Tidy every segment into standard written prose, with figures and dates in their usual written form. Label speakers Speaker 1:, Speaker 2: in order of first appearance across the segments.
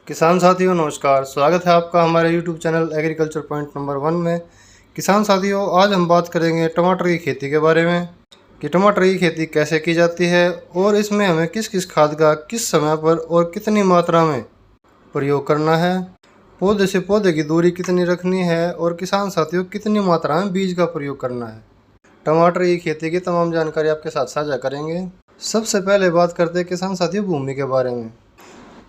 Speaker 1: किसान साथियों नमस्कार, स्वागत है आपका हमारे YouTube channel agriculture point number 1 में। किसान साथियों, आज हम बात करेंगे टमाटर की खेती के बारे में कि टमाटर की खेती कैसे की जाती है और इसमें हमें किस किस खाद का किस समय पर और कितनी मात्रा में प्रयोग करना है, पौधे से पौधे की दूरी कितनी रखनी है और किसान साथियों कितनी मात्रा में बीज का प्रयोग करना है। टमाटर की खेती की तमाम जानकारी आपके साथ साझा करेंगे। सबसे पहले बात करते हैं किसान साथियों भूमि के बारे में।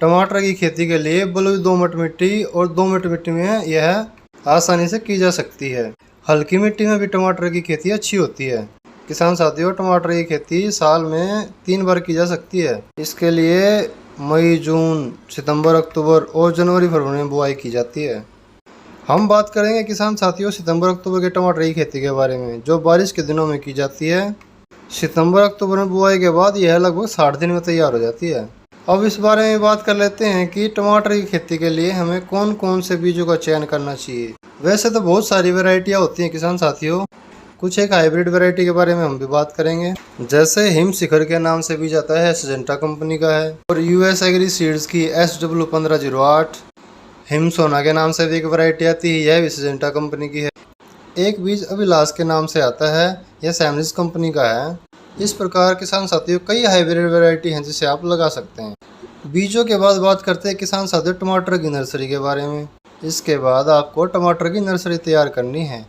Speaker 1: टमाटर की खेती के लिए बलुई दोमट मिट्टी और दोमट मिट्टी में यह आसानी से की जा सकती है। हल्की मिट्टी में भी टमाटर की खेती अच्छी होती है। किसान साथियों, टमाटर की खेती साल में 3 बार की जा सकती है। इसके लिए मई, जून, सितंबर, अक्टूबर और जनवरी फरवरी में बुआई की जाती है। हम बात करेंगे किसान साथियों सितंबर अक्टूबर के टमाटर की खेती के बारे में, जो बारिश के दिनों में की जाती है। सितंबर अक्टूबर में बुआई के बाद यह लगभग 60 दिन में तैयार हो जाती है। अब इस बारे में बात कर लेते हैं कि टमाटर की खेती के लिए हमें कौन कौन से बीजों का चयन करना चाहिए। वैसे तो बहुत सारी वैरायटियां होती हैं किसान साथियों, कुछ एक हाइब्रिड वैरायटी के बारे में हम भी बात करेंगे। जैसे हिम शिखर के नाम से बीज आता है, सिजेंटा कंपनी का है। और यूएस एग्री सीड्स की SW1508, हिम सोना के नाम से भी एक वैरायटी आती है, यह भी सिजेंटा कंपनी की है। एक बीज अभिलाष के नाम से आता है, यह सैमरिस कंपनी का है। इस प्रकार किसान साथियों कई हाइब्रिड वैरायटी हैं जिसे आप लगा सकते हैं। बीजों के बाद बात करते हैं किसान साथियों टमाटर की नर्सरी के बारे में। इसके बाद आपको टमाटर की नर्सरी तैयार करनी है।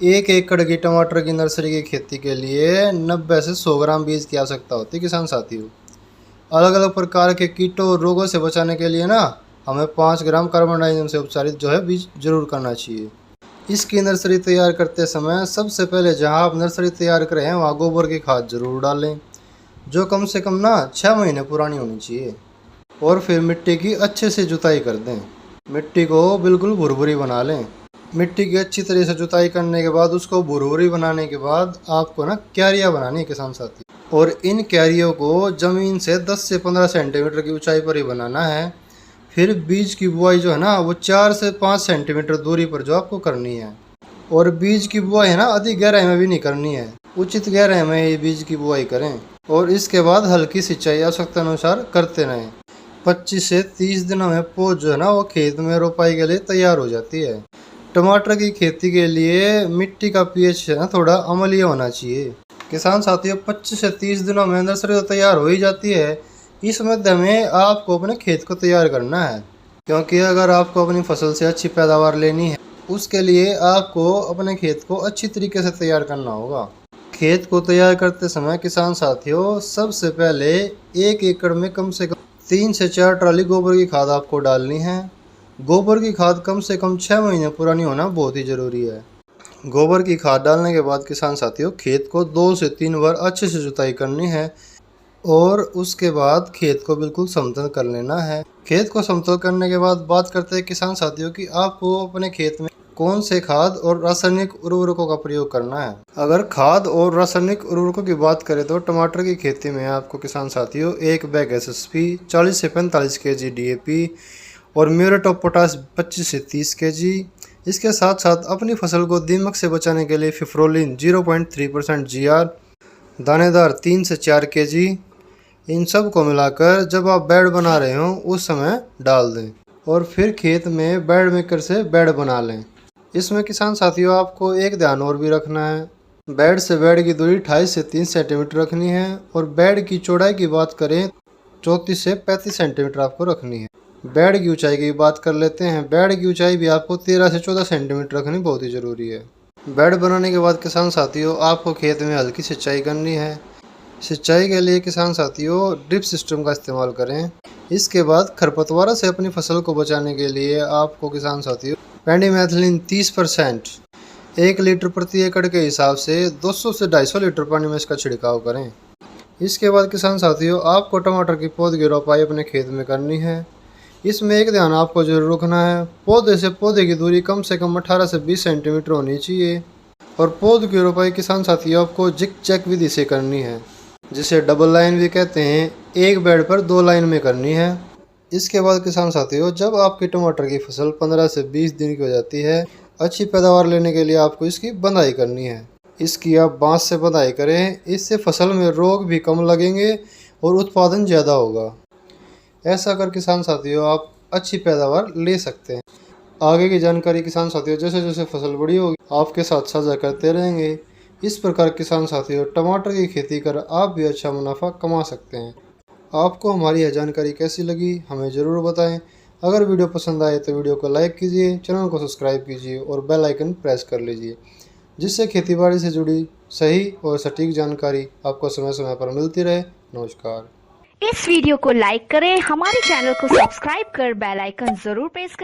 Speaker 1: 1 एकड़ की टमाटर की नर्सरी की खेती के लिए 90 से 100 ग्राम बीज की आवश्यकता होती है किसान साथियों। अलग अलग प्रकार के कीटों और रोगों से बचाने के लिए हमें 5 ग्राम कार्बन डाइऑक्साइड से उपचारित बीज जरूर करना चाहिए। इसकी नर्सरी तैयार करते समय सबसे पहले जहां आप नर्सरी तैयार करें हैं वहां गोबर की खाद जरूर डालें, जो कम से कम 6 महीने पुरानी होनी चाहिए। और फिर मिट्टी की अच्छे से जुताई कर दें। मिट्टी को बिल्कुल भुरभुरी बना लें। मिट्टी की अच्छी तरह से जुताई करने के बाद उसको भुरभुरी बनाने के बाद आपको क्यारियाँ बनानी है किसान साथी। और इन क्यारियों को ज़मीन से 10 से 15 सेंटीमीटर की ऊंचाई पर ही बनाना है। फिर बीज की बुआई जो है वो 4 से 5 सेंटीमीटर दूरी पर जो आपको करनी है। और बीज की बुआई अधिक गहराई में भी नहीं करनी है, उचित गहराई में ये बीज की बुआई करें। और इसके बाद हल्की सिंचाई आवश्यकता अनुसार करते रहें। 25 से 30 दिनों में पौध जो वो खेत में रोपाई के लिए तैयार हो जाती है। टमाटर की खेती के लिए मिट्टी का pH थोड़ा अम्लीय होना चाहिए। किसान साथियों 25 से 30 दिनों में नर्सरी तो तैयार हो ही जाती है। इस मध्य में आपको अपने खेत को तैयार करना है, क्योंकि अगर आपको अपनी फसल से अच्छी पैदावार लेनी है उसके लिए आपको अपने खेत को अच्छी तरीके से तैयार करना होगा। खेत को तैयार करते समय किसान साथियों सबसे पहले 1 एकड़ में कम से कम 3 से 4 ट्राली गोबर की खाद आपको डालनी है। गोबर की खाद कम से कम 6 महीने पुरानी होना बहुत ही ज़रूरी है। गोबर की खाद डालने के बाद किसान साथियों खेत को 2 से 3 बार अच्छे से जुताई करनी है और उसके बाद खेत को बिल्कुल समतल कर लेना है। खेत को समतल करने के बाद बात करते हैं किसान साथियों कि आपको अपने खेत में कौन से खाद और रासायनिक उर्वरकों का प्रयोग करना है। अगर खाद और रासायनिक उर्वरकों की बात करें तो टमाटर की खेती में आपको किसान साथियों 1 बैग SSP, 40 से 45 kg DAP और म्यूरेट ऑफ पोटाश 25 से 30 kg। इसके साथ साथ अपनी फसल को दीमक से बचाने के लिए फिफ्रोलिन 0.3% GR, दानेदार 3 से 4 kg, इन सब को मिलाकर जब आप बेड बना रहे हो उस समय डाल दें। और फिर खेत में बेड मेकर से बेड बना लें। इसमें किसान साथियों आपको एक ध्यान और भी रखना है। बेड से बेड की दूरी 28 से 30 सेंटीमीटर रखनी है। और बेड की चौड़ाई की बात करें 34 से 35 सेंटीमीटर आपको रखनी है। बेड की ऊंचाई की बात कर लेते हैं। बेड की ऊंचाई भी आपको 13 से 14 सेंटीमीटर रखनी बहुत ही ज़रूरी है। बेड बनाने के बाद किसान साथियों आपको खेत में हल्की सिंचाई करनी है। सिंचाई के लिए किसान साथियों ड्रिप सिस्टम का इस्तेमाल करें। इसके बाद खरपतवारों से अपनी फसल को बचाने के लिए आपको किसान साथियों पेंडिमेथिलिन 30% 1 लीटर प्रति एकड़ के हिसाब से 200 से 250 लीटर पानी में इसका छिड़काव करें। इसके बाद किसान साथियों आपको टमाटर की पौध की रोपाई अपने खेत में करनी है। इसमें एक ध्यान आपको जरूर रखना है, पौधे से पौधे की दूरी कम से कम 18 से 20 सेंटीमीटर होनी चाहिए। और पौध की रोपाई किसान साथियों आपको जिग जैग विधि से करनी है, जिसे डबल लाइन भी कहते हैं। 1 बेड पर 2 लाइन में करनी है। इसके बाद किसान साथियों जब आपकी टमाटर की फसल 15 से 20 दिन की हो जाती है, अच्छी पैदावार लेने के लिए आपको इसकी बंधाई करनी है। इसकी आप बांस से बंधाई करें, इससे फसल में रोग भी कम लगेंगे और उत्पादन ज़्यादा होगा। ऐसा कर किसान साथियों आप अच्छी पैदावार ले सकते हैं। आगे की जानकारी किसान साथियों जैसे जैसे फसल बड़ी होगी आपके साथ साझा करते रहेंगे। इस प्रकार किसान साथियों टमाटर की खेती कर आप भी अच्छा मुनाफा कमा सकते हैं। आपको हमारी यह जानकारी कैसी लगी हमें ज़रूर बताएं। अगर वीडियो पसंद आए तो वीडियो को लाइक कीजिए, चैनल को सब्सक्राइब कीजिए और बेल आइकन प्रेस कर लीजिए, जिससे खेतीबाड़ी से जुड़ी सही और सटीक जानकारी आपको समय समय पर मिलती रहे। नमस्कार।
Speaker 2: इस वीडियो को लाइक करें, हमारे चैनल को सब्सक्राइब कर बेल आइकन जरूर प्रेस करें।